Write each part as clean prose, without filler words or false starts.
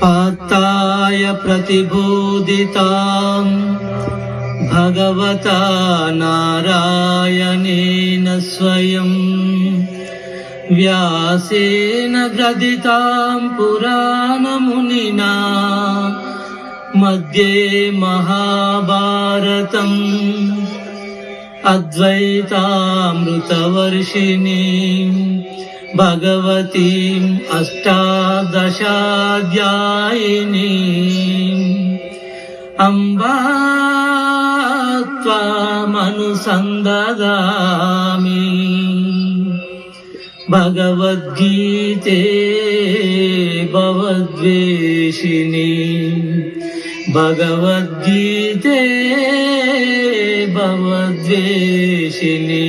पार्थाय प्रतिबोधितां भगवता नारायणेन स्वयं व्यासेन ग्रथितां पुराणमुनिना मध्ये महाभारतम् अद्वैतामृतवर्षिणीं भगवतीम् अष्टादशाध्यायिनीम् अम्बा त्वामनुसन्दधामि भगवद्गीते भवद्वेषिणी भगवद्गीते भवद्वेषिणी.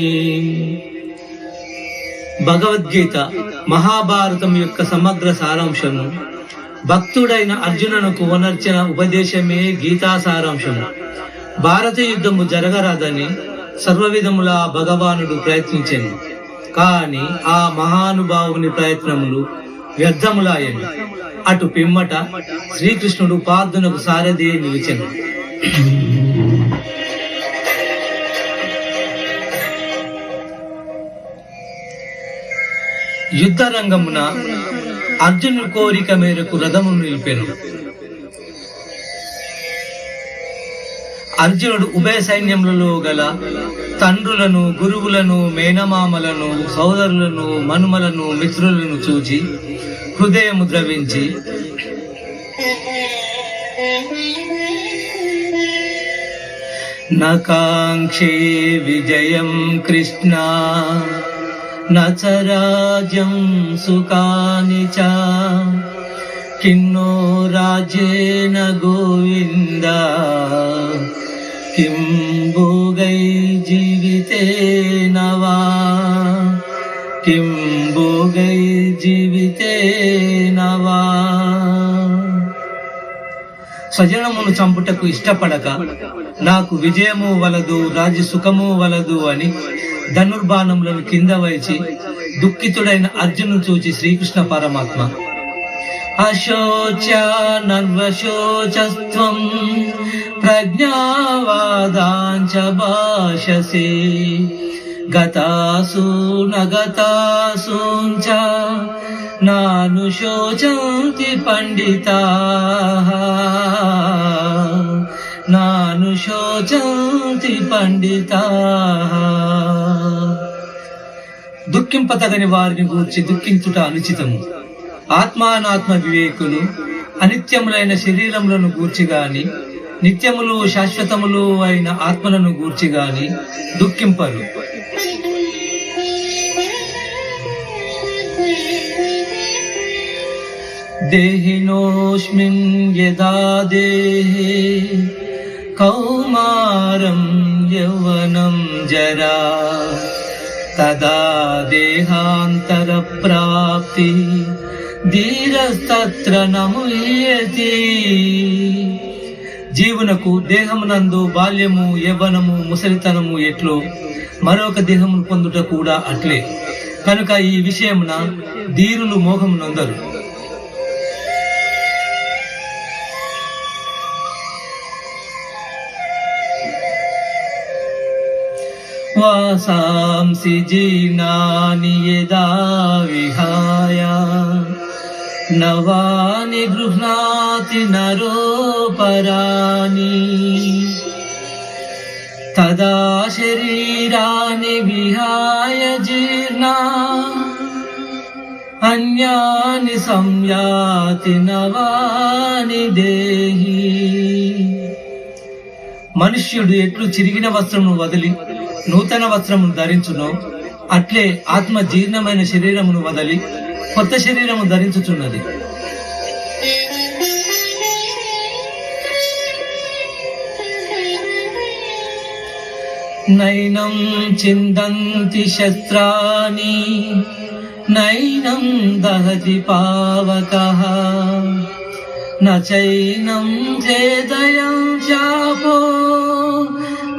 భగవద్గీత మహాభారతం యొక్క సమగ్ర సారాంశము. భక్తుడైన అర్జునునకు వనర్చిన ఉపదేశమే గీతా సారాంశము. భారత యుద్ధము జరగరాదని సర్వవిధములా భగవానుడు ప్రయత్నించెను. కాని ఆ మహానుభావుని ప్రయత్నములు వ్యర్థములాయను. అటు పిమ్మట శ్రీకృష్ణుడు పార్థునకు సారథి నిలిచెను. యుద్ధ రంగమున అర్జునుడి కోరిక మేరకు రథము నిలిపెను. అర్జునుడు ఉభయ సైన్యములలో గల తండ్రులను, గురువులను, మేనమామలను, సోదరులను, మనుమలను, మిత్రులను చూచి హృదయము ద్రవించి నకాంక్షే విజయం కృష్ణ నచ రాజ్యం సుఖాని చ కిన్నో రాజ్యేన గోవింద కిం భోగై జీవితేన వా కిం భోగై జీవితేన వా. స్వజనమును చంపుటకు ఇష్టపడక నాకు విజయము వలదు, రాజ్య సుఖము వలదు అని ధనుర్బాణములను కింద వైచి దుఃఖితుడైన అర్జును చూచి శ్రీకృష్ణ పరమాత్మ అశోచ నర్వశోచస్త్వం ప్రజ్ఞావాదాంచ భాషసే గతాసు నగతాసూంచ నానుశోచంతి పండితాః నానుశోచంతి పండితాః. దుఃఖింపతగని వారిని గూర్చి దుఃఖించుట అనుచితము. ఆత్మానాత్మ వివేకులు అనిత్యములైన శరీరములను గూర్చి గాని, నిత్యములు శాశ్వతములు అయిన ఆత్మలను గూర్చి గాని దుఃఖింపరు. దేహినోస్మిన్ యదా దేహే కౌమారం యౌవనం జరా తదా దేహాంతర ప్రాప్తి ధీరస్తత్ర నముహ్యతి. జీవునకు దేహమునందు బాల్యము, యవ్వనము, ముసలితనము ఎట్లో మరొక దేహమును పొందుట కూడా అట్లే. కనుక ఈ విషయమున ధీరులు మోహము నొందరు. వాసాంసి జీర్ణాని యదా విహాయ నవాని గృహ్ణాతి నరోపరాణి తదా శరీరాని విహాయ జీర్ణా అన్యాని సంయాతి నవాని దేహి. మనుష్యుడు ఎట్లు చిరిగిన వస్త్రమును వదిలి నూతన వస్త్రమును ధరించునో అట్లే ఆత్మ జీర్ణమైన శరీరమును వదలి కొత్త శరీరము ధరించుచున్నది. నైనం చిందంతి శస్త్రాని నైనం దహతి పావకః నచైనం చేదయం చాపో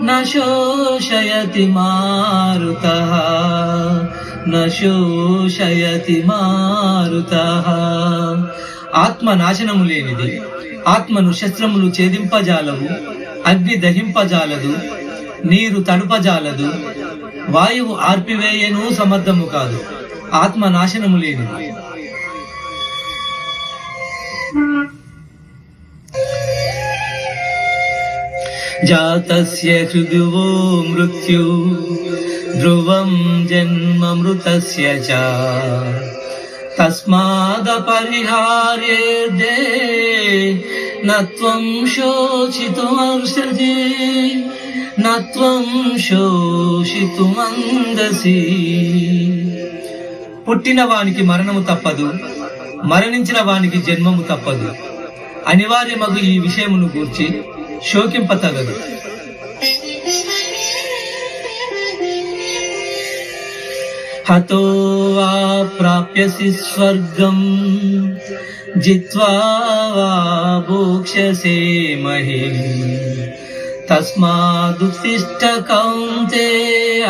నశోషయతి మారుతః నశోషయతి మారుతః. ఆత్మ నాశనము లేనిది. ఆత్మను శస్త్రములు ఛేదింపజాలవు, అగ్ని దహింపజాలదు, నీరు తడుపజాలదు, వాయువు ఆర్పివేయను సమర్థము కాదు. ఆత్మ నాశనము లేనిది. జాతస్య హృదివో మృత్యు ధ్రువం జన్మ మృతస్య చ తస్మాదపరిహార్యేర్దే నత్వం శోచితుమర్హసి నత్వం శోషితుమందసి. పుట్టిన వానికి మరణము తప్పదు, మరణించిన వానికి జన్మము తప్పదు. అనివార్యమగు ఈ విషయమును గూర్చి శోకింపతగదు. హతో వా ప్రాప్యసి స్వర్గం జిత్వా వా భోక్ష్యసే మహిం తస్మాదుత్తిష్ఠ కౌంతేయ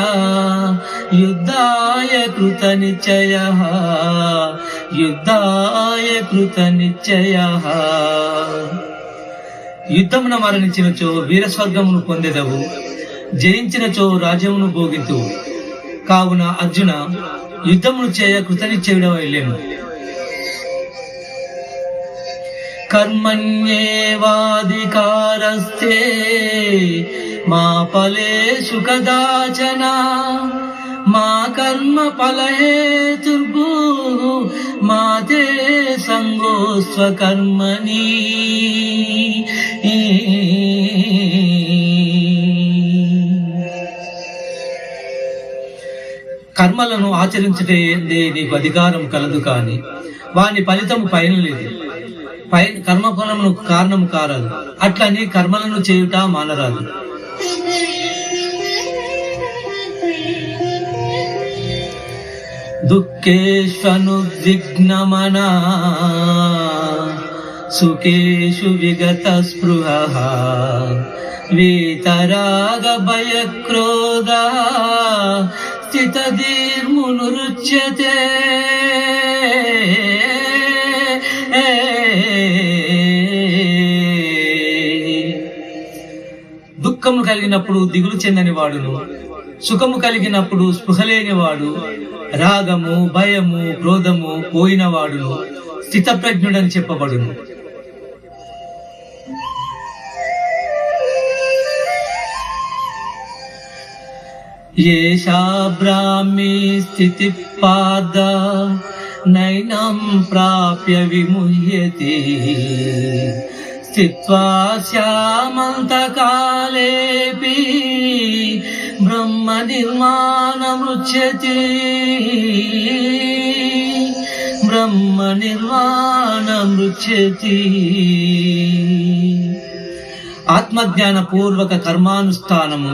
యుద్ధాయ కృత నిశ్చయః యుద్ధాయ కృత నిశ్చయః. యుద్ధమున మరణించినచో వీరస్వర్గమును పొందెదవు, జయించినచో రాజ్యమును భోగితువు. కావున అర్జున, యుద్ధమును చేయ కృతనిశ్చయుడవై లెమ్ము. కర్మణ్యేవాధికారస్తే మా ఫలేషు కదాచన మా కర్మ ఫలహేతుర్భూః మా తే సంగోస్త్వ కర్మణి. కర్మలను ఆచరించుటే నీకు అధికారం కలదు, కాని వాని ఫలితము పైన లేదు. కర్మఫలమును కారణము కారాదు. అట్లని కర్మలను చేయుట మానరాదు. దుఃఖేష్వనుద్విగ్నమనా సుఖేషు విగత స్పృహః వీతరాగ భయక్రోధ స్థితధీర్మునురుచ్యతే. దుఃఖము కలిగినప్పుడు దిగులు చెందని వాడును, సుఖము కలిగినప్పుడు స్పృహ లేనివాడు, రాగము భయము క్రోధము పోయిన వాడును స్థితప్రజ్ఞుడని చెప్పబడును. ఏషా బ్రాహ్మీ స్థితి పాద నైనం ప్రాప్య విముహ్యతి స్థిత్వా శ్యామంతకాలేపి బ్రహ్మ నిర్వాణమృచ్యతి బ్రహ్మ నిర్వాణమృచ్యతి. ఆత్మజ్ఞాన పూర్వక కర్మానుష్ఠానము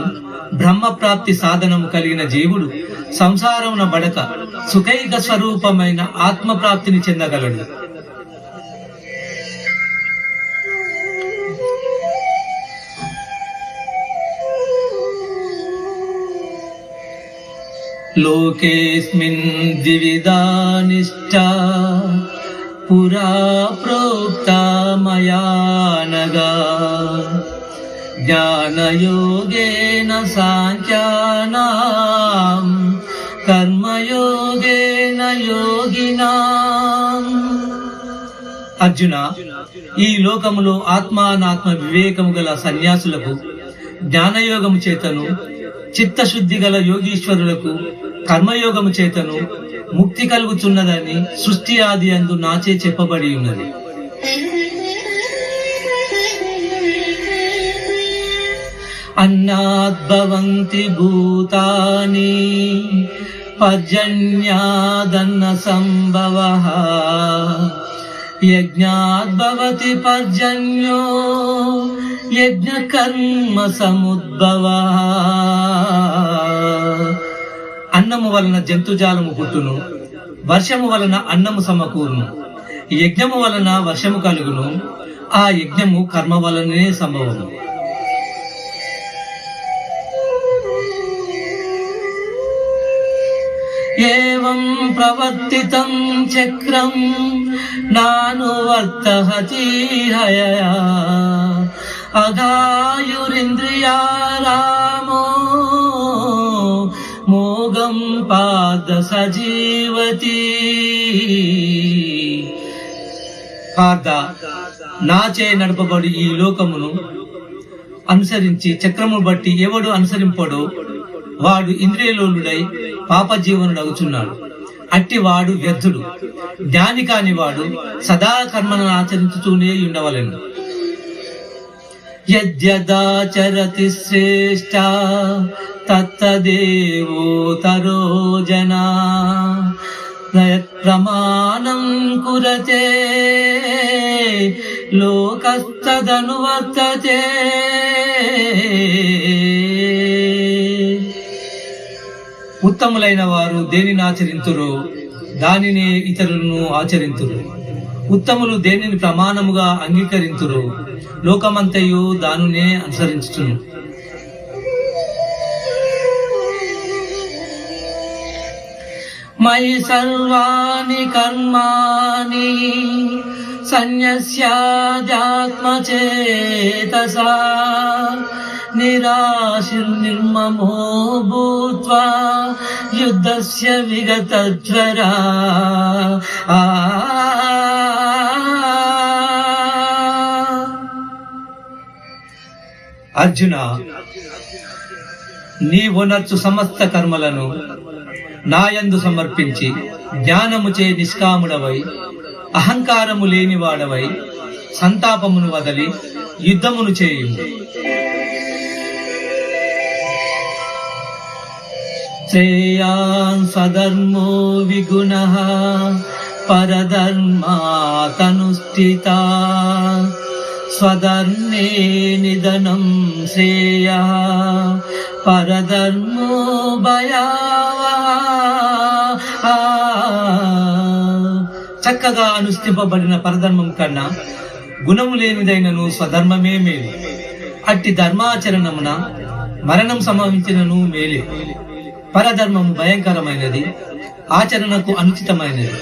బ్రహ్మప్రాప్తి సాధనము కలిగిన జీవుడు సంసారమున బడక సుఖైక స్వరూపమైన ఆత్మప్రాప్తిని చెందగలడు. లోకేస్మిన్ ద్వివిధా నిష్ఠా పురా ప్రోక్తా మయా నగా జ్ఞానయోగేన సాంఖ్యానాం కర్మయోగేన యోగినాం. అర్జున, ఈ లోకములో ఆత్మానాత్మ వివేకము గల సన్యాసులకు, జ్ఞానయోగము చేతను చిత్తశుద్ధి గల యోగీశ్వరులకు కర్మయోగము చేతను ముక్తి కలుగుతున్నదని సృష్టి ఆది అందు నాచే చెప్పబడి ఉన్నది. అన్నాద్భవంతి భూతాని పర్జన్యాదన్న సంభవః యజ్ఞాద్భవతి పర్జన్యో యజ్ఞ కర్మ సముద్భవః. అన్నము వలన జంతుజాలము పుట్టును, వర్షము వలన అన్నము సమకూరును, యజ్ఞము వలన వర్షము కలుగును, ఆ యజ్ఞము కర్మ వలననే సంభవము. ఏవ ఏవం ప్రవర్తితం చక్రం నానువర్తహతి హయయా అఘాయురింద్రియా రామో మోగం పాద సజీవతి. పార్థ, నాచే నడపబడి ఈ లోకమును అనుసరించి చక్రము బట్టి ఎవడు అనుసరింపడో వాడు ఇంద్రియలోలుడై పాపజీవనుడగుచున్నాడు. అట్టి వాడు వ్యర్థుడు. జ్ఞాని కాని వాడు సదా కర్మను ఆచరించుతూనే ఉండవలెను. యద్యదాచరతి శ్రేష్ఠ తత్తదేవోతరో జనా ప్రమాణం కురతే లోకస్తదనువర్తతే. ఉత్తములైన వారు దేనిని ఆచరింతురో దానినే ఇతరులను ఆచరింతురు. ఉత్తములు దేనిని ప్రమాణముగా అంగీకరింతురో లోకమంతయు దానినే అనుసరించును. మయి సర్వాణి కర్మాణి సన్యస్యాధ్యాత్మచేతసా నిరాశిర్నిర్మమో భూత్వా యుద్ధస్య విగతజ్వరా. అర్జున, నీవొనర్చు సమస్త కర్మలను నాయందు సమర్పించి జ్ఞానముచే నిష్కాముడవై అహంకారము లేనివాడవై సంతాపమును వదలి యుద్ధమును చేయుము. శ్రేయాన్ స్వధర్మో విగుణః పరధర్మాతనుష్ఠితా స్వధర్మే నిధనం శ్రేయః పరధర్మో భయావహః. చక్కగా అనుష్ఠింపబడిన పరధర్మం కన్నా గుణము లేనిదైనను స్వధర్మమే మేలు. అట్టి ధర్మాచరణమున మరణం సంభవించినను మేలే. పరధర్మము భయంకరమైనది, ఆచరణకు అనుచితమైనది.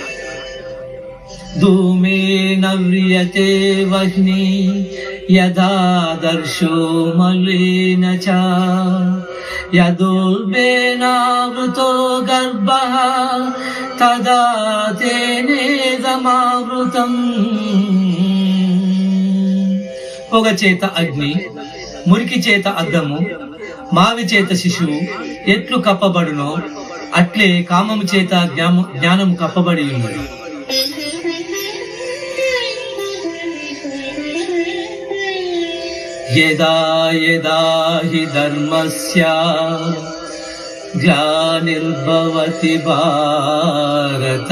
ధూమేన వ్రియతే వహ్ని యదాదర్శో మలేన చ యదోల్బేనావృతో గర్భః తదా తేనేదమావృతం. పొగ చేత అగ్ని, మురికి చేత అద్దము, మావి చేత శిశువు ఎట్లు కప్పబడునో అట్లే కామము చేత జ్ఞానము కప్పబడి ఉన్నది. యదా యదా హి ధర్మస్య గ్లానిర్భవతి భారత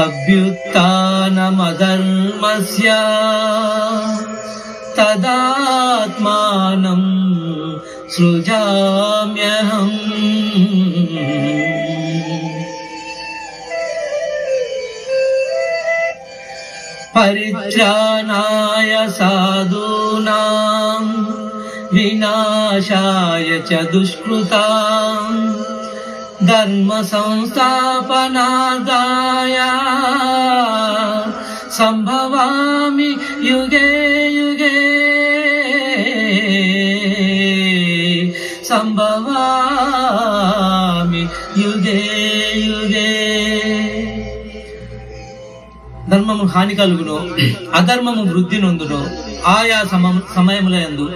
అభ్యుత్థానమధర్మస్య తదాత్మానం సృజామ్యహం. పరిత్రాణాయ సాధూనాం వినాశాయ చ దుష్కృతాం ధర్మ సంస్థాపనార్థాయ సంభవామి యుగే యుగే సంభవామి యుగే యుగే. ధర్మము హాని కలుగునో అధర్మము వృద్ధి నొందునో ఆయా సమయములందు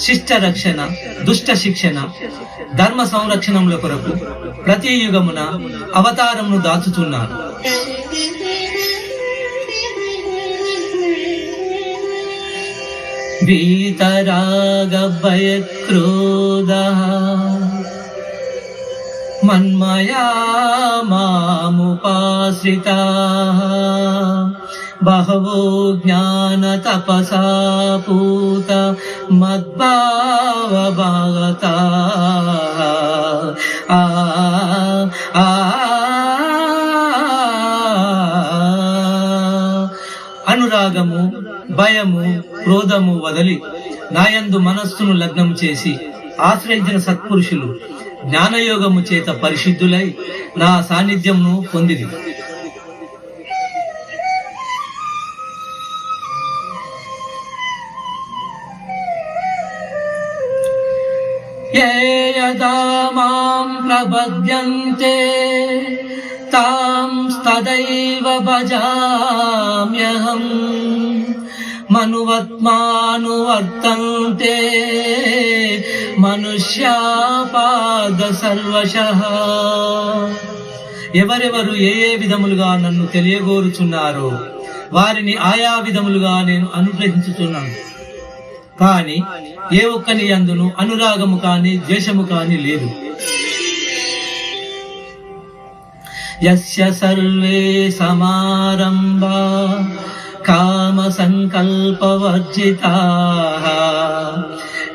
శిష్ట రక్షణ, దుష్ట శిక్షణ, ధర్మ సంరక్షణముల కొరకు ప్రతి యుగమున అవతారమును దాచుతున్నారు. వీతరాగ భయక్రోధః మన్మయా మాముపాశ్రితాః బహవో జ్ఞాన తపసా పూత మద్భావభాగతాః. అనురాగము, భయము, క్రోధము వదలి నాయందు మనస్సును లగ్నం చేసి ఆశ్రయించిన సత్పురుషులు జ్ఞానయోగము చేత పరిశుద్ధులై నా సాన్నిధ్యమును పొందిరి. ఏ యదా మాం ప్రపద్యంతే తాం తదైవ భజామ్యహం మనువర్తంతే మనుష్యాపాద సర్వశః. ఎవరెవరు ఏ ఏ విధములుగా నన్ను తెలియగోరుచున్నారో వారిని ఆయా విధములుగా నేను అనుగ్రహించుతున్నాను. కాని ఏ ఒక్కని యందును అనురాగము కాని ద్వేషము కాని లేదు. యస్య సర్వే సమారంభా కామ సంకల్పవర్జితాః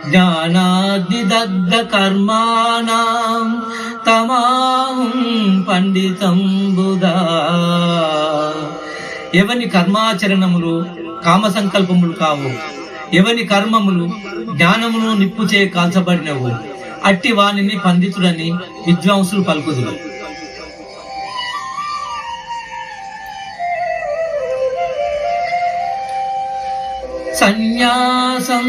జ్ఞానాగ్నిదగ్ధ కర్మాణాం తమాహం పండితం బుధా. ఎవని కర్మాచరణములు కామ సంకల్పములు కావు, ఎవని కర్మములు జ్ఞానమును నిప్పుచే కాల్చబడినవు, అట్టి వానిని పండితుడని విద్వాంసులు పలుకుదురు. సన్యాసం